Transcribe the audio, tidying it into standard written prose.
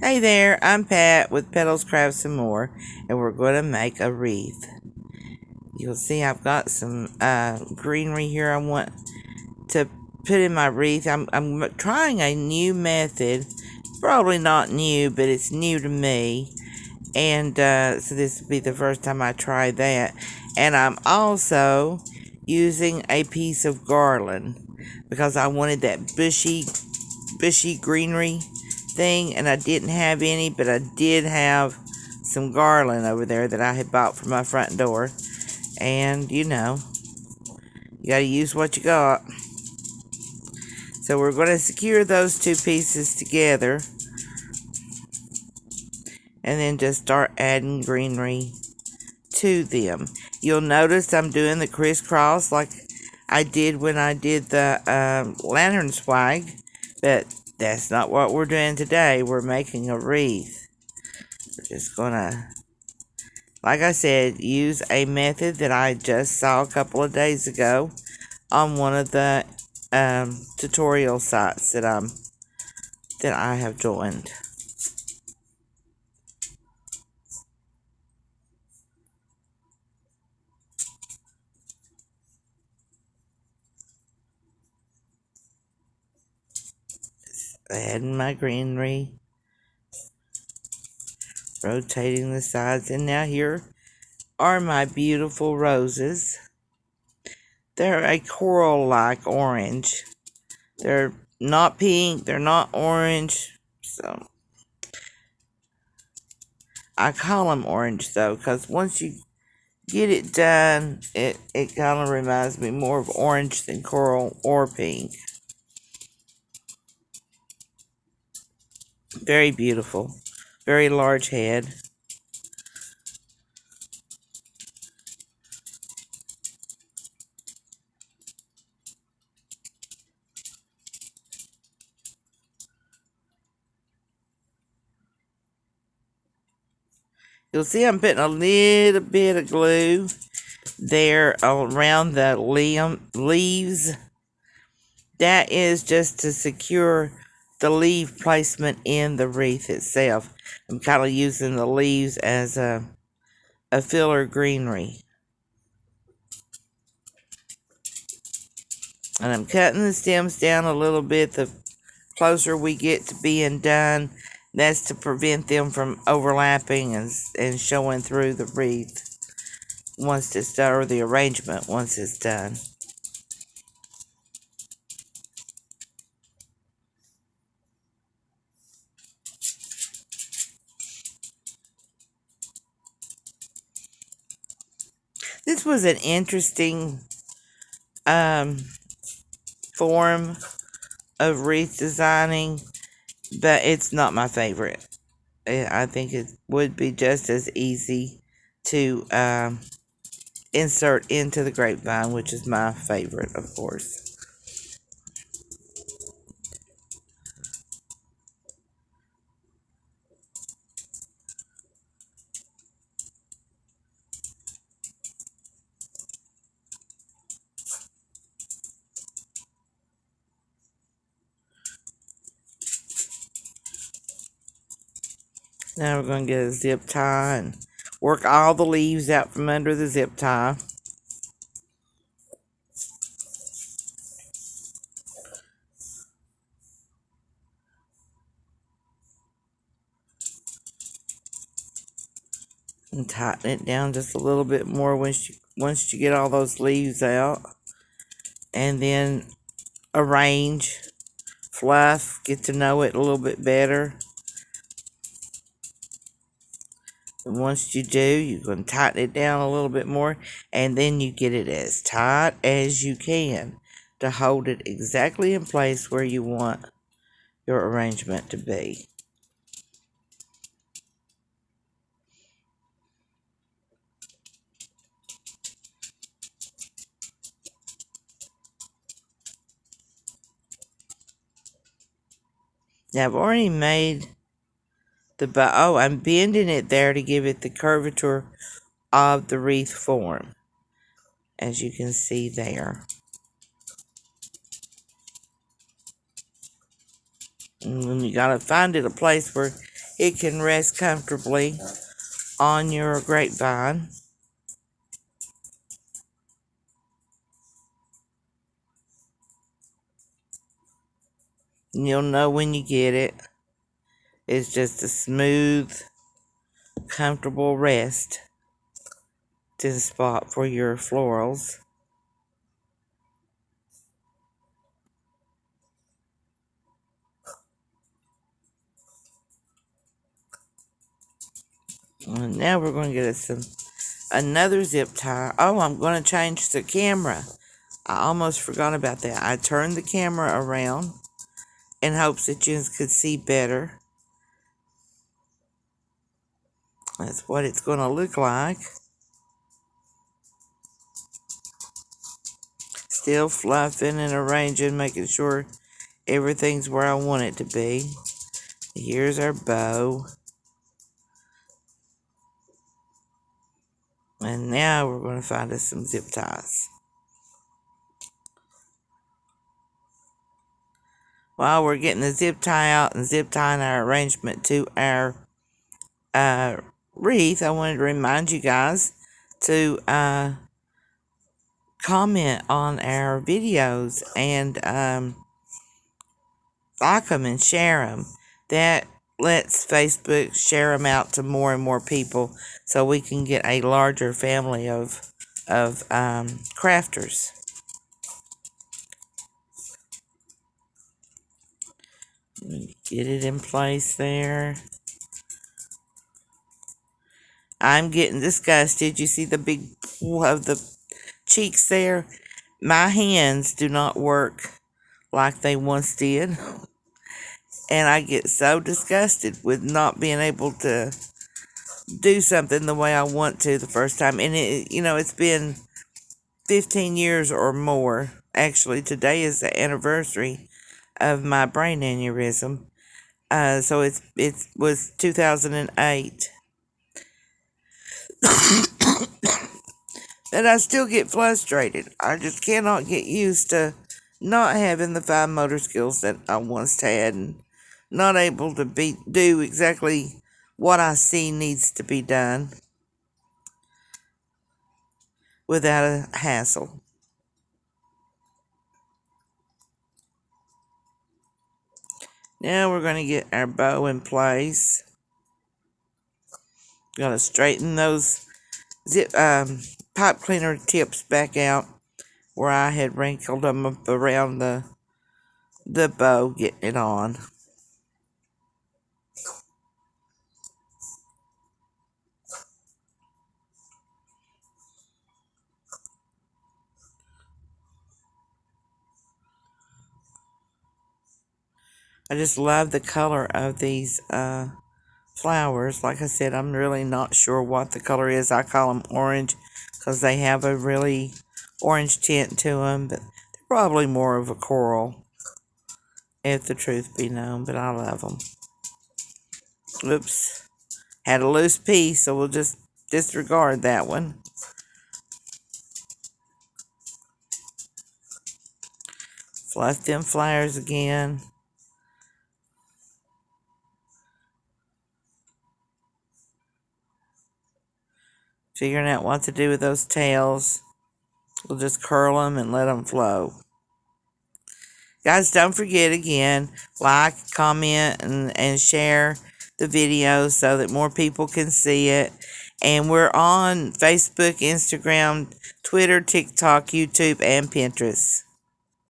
Hey there, I'm Pat with Petals Crafts and More, and we're going to make a wreath. You'll see I've got some greenery here I want to put in my wreath. I'm trying a new method. Probably not new, but it's new to me. And so this will be the first time I try that. And I'm also using a piece of garland because I wanted that bushy greenery thing, and I didn't have any, but I did have some garland over there that I had bought for my front door. And you know, you got to use what you got. So we're going to secure those two pieces together and then just start adding greenery to them. You'll notice I'm doing the crisscross like I did when I did the lantern swag, but that's not what we're doing today. We're making a wreath. We're just gonna, like I said, use a method that I just saw a couple of days ago on one of the tutorial sites that I have joined. Adding my greenery, rotating the sides, and now here are my beautiful roses. They're a coral-like orange. They're not pink, they're not orange, so I call them orange though, because once you get it done, it kind of reminds me more of orange than coral or pink. Very beautiful, very large head. You'll see I'm putting a little bit of glue there around the leaves. That is just to secure the leaf placement in the wreath itself. I'm kind of using the leaves as a filler greenery. And I'm cutting the stems down a little bit the closer we get to being done. That's to prevent them from overlapping and showing through the wreath once it's done, or the arrangement once it's done. This was an interesting um, form of wreath designing, but it's not my favorite. I think it would be just as easy to insert into the grapevine, which is my favorite, of course. Now we're going to get a zip tie and work all the leaves out from under the zip tie. And tighten it down just a little bit more once you get all those leaves out. And then arrange, fluff, get to know it a little bit better. And once you do, you're going to tighten it down a little bit more, and then you get it as tight as you can to hold it exactly in place where you want your arrangement to be. Now I've already made the bow. Oh, I'm bending it there to give it the curvature of the wreath form, as you can see there. And you gotta find it a place where it can rest comfortably on your grapevine. And you'll know when you get it. It's just a smooth, comfortable rest to the spot for your florals. And now we're going to get us another zip tie. Oh, I'm going to change the camera. I almost forgot about that. I turned the camera around in hopes that you could see better. That's what it's going to look like. Still fluffing and arranging, making sure everything's where I want it to be. Here's our bow. And now we're going to find us some zip ties. While we're getting the zip tie out and zip tying our arrangement to our wreath, I wanted to remind you guys to comment on our videos and like them and share them. That lets Facebook share them out to more and more people so we can get a larger family of crafters. Get it in place there. I'm getting disgusted. You see the big pool of the cheeks there? My hands do not work like they once did. And I get so disgusted with not being able to do something the way I want to the first time. And it's been 15 years or more. Actually, today is the anniversary of my brain aneurysm. So it was 2008. And I still get frustrated. I just cannot get used to not having the fine motor skills that I once had and not able to do exactly what I see needs to be done without a hassle. Now we're going to get our bow in place. Going to straighten those pipe cleaner tips back out where I had wrinkled them up around the bow, getting it on. I just love the color of these flowers. Like I said, I'm really not sure what the color is. I call them orange because they have a really orange tint to them, but they're probably more of a coral, if the truth be known, but I love them. Oops. Had a loose piece, so we'll just disregard that one. Fluff them flowers again. Figuring out what to do with those tails. We'll just curl them and let them flow. Guys, don't forget again, like, comment, and share the video so that more people can see it. And we're on Facebook, Instagram, Twitter, TikTok, YouTube, and Pinterest.